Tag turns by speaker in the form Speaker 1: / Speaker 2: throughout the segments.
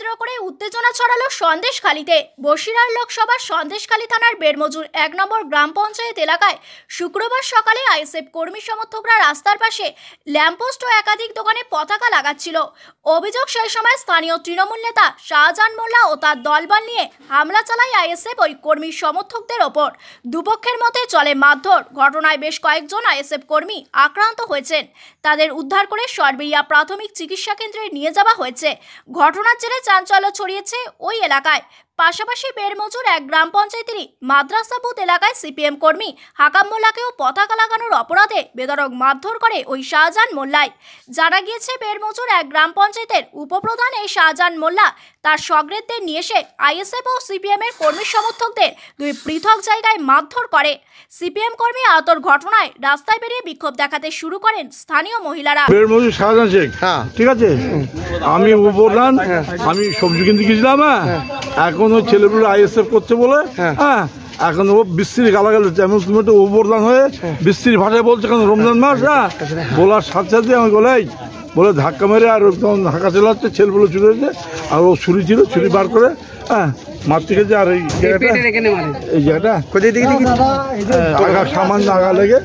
Speaker 1: কেন্দ্র করে উত্তেজনা ছড়ালো সন্দেশখালীতে। বসিরহাট লোকসভার সন্দেশখালী থানার বেড়মজুর ১ নম্বর গ্রাম পঞ্চায়েত এলাকায় শুক্রবার সকালে আইএসএফ কর্মী সমর্থকরা রাস্তার পাশে ল্যাম্পপোস্ট ও একাধিক দোকানে পতাকা লাগাচ্ছিল। অভিযোগ, সেই সময় স্থানীয় তৃণমূল নেতা শাহজাহান মোল্লা ও তার দলবল নিয়ে হামলা চালায় আইএসএফ ওই কর্মী সমর্থকদের ওপর। দুপক্ষের মধ্যে চলে মারধর। ঘটনায় বেশ কয়েকজন আইএসএফ কর্মী আক্রান্ত হয়েছেন। তাদের উদ্ধার করে সরবেরিয়া প্রাথমিক চিকিৎসা কেন্দ্রে নিয়ে যাওয়া হয়েছে। ঘটনার জেরে চাঞ্চল্য ছড়িয়েছে ওই এলাকায়। পাশাপাশি বেড়মজুর এক গ্রাম পঞ্চায়েতেরই মাদ্রাসা বুথ এলাকায় সিপিএম কর্মী হাকাম মোল্লাকেও পতাকা লাগানোর অপরাধে বেধড়ক মারধর করে ওই শাহজাহান মোল্লাই। জানা গিয়েছে, বেড়মজুর এক গ্রাম পঞ্চায়েতের উপপ্রধান এই শাহজাহান মোল্লা তার সগ্রেদদের নিয়ে এসে আইএসএফ ও সিপিএম এর কর্মী সমর্থকদের দুই পৃথক জায়গায় মারধর করে। সিপিএম কর্মী আহতর ঘটনায় রাস্তায় বেরিয়ে বিক্ষোভ দেখাতে শুরু করেন স্থানীয় মহিলারা।
Speaker 2: বেড়মজুর শাহজাহান শেখ, ঠিক আছে, আমি উপপ্রধান, আমি সবজি কিনতে গেছিলাম। এখন ওই ছেলেগুলো আইএসএফ করছে বলে এখন ও বিশ্রী গালাগাল হচ্ছে। এমন তুমি একটা উপপ্রধান হয়ে বিশ্রী ভাষায় বলছে কেন? রমজান মাস বলার সাথে সাথে আমি বলে ধাক্কা মেরে আর ধাক্কা চালাচ্ছে, ছেলেগুলো চুরি হয়েছে। আর ও ছুরি ছিল, ছুরি বার করে মারতে গেছে। আর এই জায়গাটা সামান্য আগা লেগে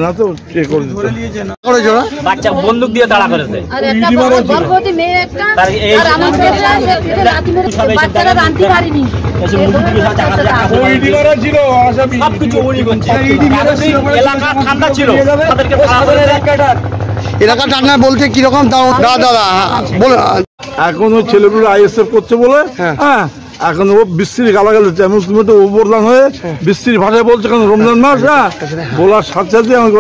Speaker 2: না তো
Speaker 3: বাচ্চা বন্দুক দিয়ে তাড়া করেছে।
Speaker 4: এলাকা ঠান্ডা বলতে কিরকম দাদা বলে
Speaker 2: এখন ওই ছেলেগুলো আইএসএফ করছে বলে এখন ও বিশ্রী গালাগাল হচ্ছে। এমন তুমি একটা উপপ্রধান হয়ে বিশ্রী ভাষায় বলছে কেন? রমজান মাস বলার সাথে সাথে আমি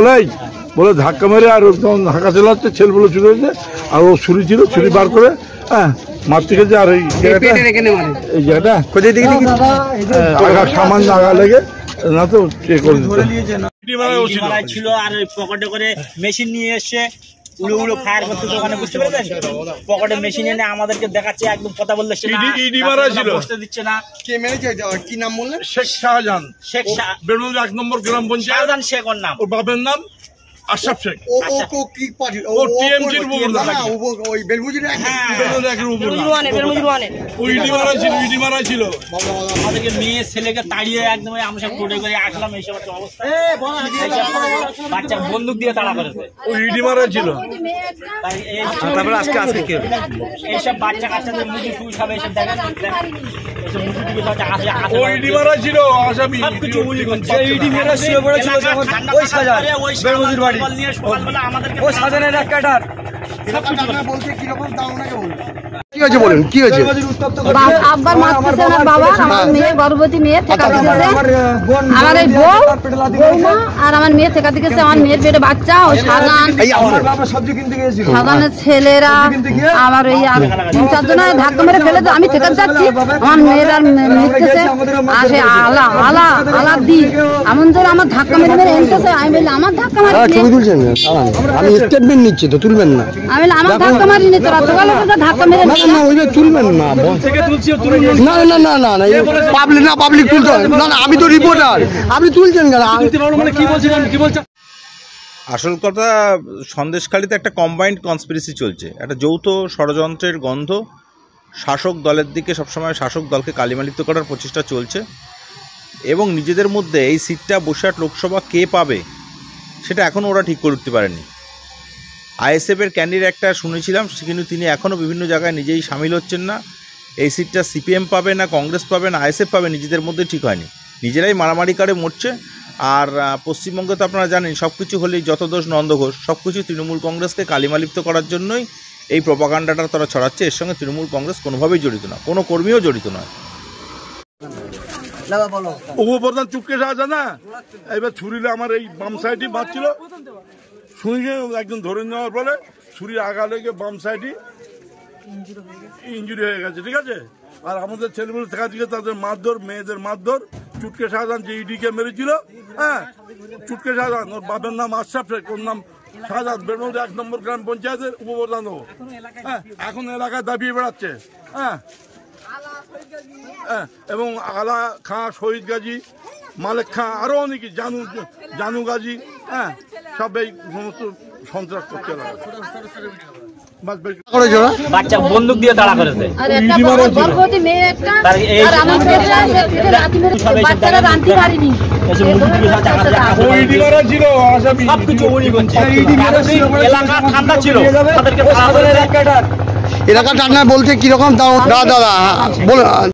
Speaker 2: বলে ধাক্কা মেরে আর ধাক্কা চালাচ্ছে, ছেলেগুলো চুরি হয়েছে। আর ও ছুরি ছিল, ছুরি বার করে মারতে গেছে। আর এই জায়গাটা সামান্য আগা লেগে না তো
Speaker 3: ছিল। আর পকেটে করে মেশিন নিয়ে এসছে, উড়ো উড়ো ফায়ার করতে। ওখানে বুঝতে পেরেছেন, পকেটে মেশিন এনে আমাদেরকে দেখাচ্ছে। একদম কথা বললে বসতে দিচ্ছে না।
Speaker 4: কে মেরেছে? কি নাম বললেন?
Speaker 2: শেখ শাহজাহান।
Speaker 3: শেখ
Speaker 2: বেড়মজুর 1 নম্বর গ্রাম পঞ্চায়েত।
Speaker 3: শাহজাহান শেখ ওর নাম।
Speaker 2: ওর বাবার নাম আশরাফ শেখ।
Speaker 4: ও কি পার্টি?
Speaker 2: ও টিএমসির উপপ্রধান।
Speaker 4: ওই বেলবুজির
Speaker 2: ইডি মারা ছিল।
Speaker 3: আমাদেরকে মেয়ে ছেলেকে তাড়িয়ে একদম আমরা সব টোটে করে আসলাম। এইসব অবস্থা, বাচ্চা বন্দুক দিয়ে তাড়া করেছে।
Speaker 2: ও ইডি মারা ছিল।
Speaker 3: তারপরে আজকে কি এইসব বাচ্চা কাচ্চাদের মুখে ফুল খাবে, এইসব দেখেন।
Speaker 2: ইডি মারা ছিল আসামি।
Speaker 3: ইডি মেরে শুয়ে পড়েছিল যখন ওই সাজান বেড়মজুর বাড়ি। ও সাজানের এক কাটার
Speaker 4: বলতে কিরকম দাও ওনাকে বলুন। কি হয়েছে বলুন, কি হয়েছে?
Speaker 5: আব্বার মারতেছে না বাবা, আমার মেয়ে গর্ভবতী মেয়ে ঠেকা দিয়েছে। আমার এই বউ বৌমা আর আমার মেয়ে ঠেকা দিয়েছে। আমার মেয়ের পেটে বাচ্চা। ওই সাজানের ছেলেরা আমার ওই আর 3-4 জন ধাক্কা মেরে ফেলে। আমি ঠেকা যাচ্ছি, আমার মেয়ের আর মিটতেছে। আর সে আলা আলা আলা দি এমন জোর আমার ধাক্কা মেরে মেরে এনতেছে। আমি বললাম আমার ধাক্কা মারি,
Speaker 4: ছবি তুলছেন? আমি স্টেটমেন্ট নিচ্ছি তো, তুলবেন না।
Speaker 5: আমি বললাম আমার ধাক্কা মারিনি, তোরা তো ধাক্কা মেরে
Speaker 4: তুলবেন না। পাবলিক তুলতে হয় না। আমি তো রিপোর্টার, আপনি তুলছেন কেন?
Speaker 3: কি বলছেন?
Speaker 6: আসল কথা, সন্দেশখালীতে একটা কম্বাইন্ড কনস্পিরেসি চলছে, একটা যৌথ ষড়যন্ত্রের গন্ধ। শাসক দলের দিকে সবসময় শাসক দলকে কালিমালিপ্ত করার প্রচেষ্টা চলছে এবং নিজেদের মধ্যে এই সিটটা বসিরহাট লোকসভা কে পাবে সেটা এখনও ওরা ঠিক করে উঠতে পারেনি। আইএসএফের ক্যান্ডিডেট একটা শুনেছিলাম, কিন্তু তিনি এখনও বিভিন্ন জায়গায় নিজেই সামিল হচ্ছেন না। এই সিটটা সিপিএম পাবে না কংগ্রেস পাবে না আইএসএফ পাবে, নিজেদের মধ্যে ঠিক হয়নি। নিজেরাই মারামারি করে মরছে। আর পশ্চিমবঙ্গে তো আপনারা জানেন, সব কিছু হলেই যত দোষ নন্দঘোষ। সব কিছু তৃণমূল কংগ্রেসকে কালিমালিপ্ত করার জন্যই এই প্রপাগান্ডাটা তারা ছড়াচ্ছে। এর সঙ্গে তৃণমূল কংগ্রেস কোনোভাবেই জড়িত না, কোনো কর্মীও জড়িত নয়।
Speaker 2: উপপ্রধান চুপকে সাজা না, এবার ছুরিলে আমার এই বাম সাইডে বাঁচছিল, শুনে একজন ধরে নেওয়ার পরে ছুরি আগা লেগে বাম সাইডে ইঞ্জুরি হয়ে গেছে, ঠিক আছে। আর আমাদের ছেলেমেয়ে থাকা থেকে তাদের মারধর, মেয়েদের মারধর। চুটকে শাহজাহান যে ইডিকে মেরেছিল, চুটকে শাহজাহান, ওর বাবার নাম আশরাফ শেখ, ওর নাম শাহজাহান। বেড়মজুর 1 নম্বর গ্রাম পঞ্চায়েতের উপপ্রধান। এখন এলাকায় দাবিয়ে বেড়াচ্ছে। এবং আলা খাঁ, শহীদ গাজী, মালেক খাঁ, আরো অনেকে, জানু গাজী, সব এই সমস্ত সন্ত্রাস করতে লাগে।
Speaker 4: করেছে ওরা?
Speaker 3: বাচ্চা বন্দুক দিয়ে তাড়া করেছে।
Speaker 5: আর একটা বড় গর্ভবতী মেয়ে একটা
Speaker 3: তার এই
Speaker 5: আর আমাদের রাতি মেরে বাচ্চারা রান্তি পারিনি
Speaker 3: এসে মুরগি সব টাকা দিয়ে টাকা সবকিছু উনি করছে। এলাকা ঠান্ডা ছিল, তাদেরকে তাড়া করে
Speaker 4: এলাকা ঠান্ডা বলতে কিরকম দাদা বলে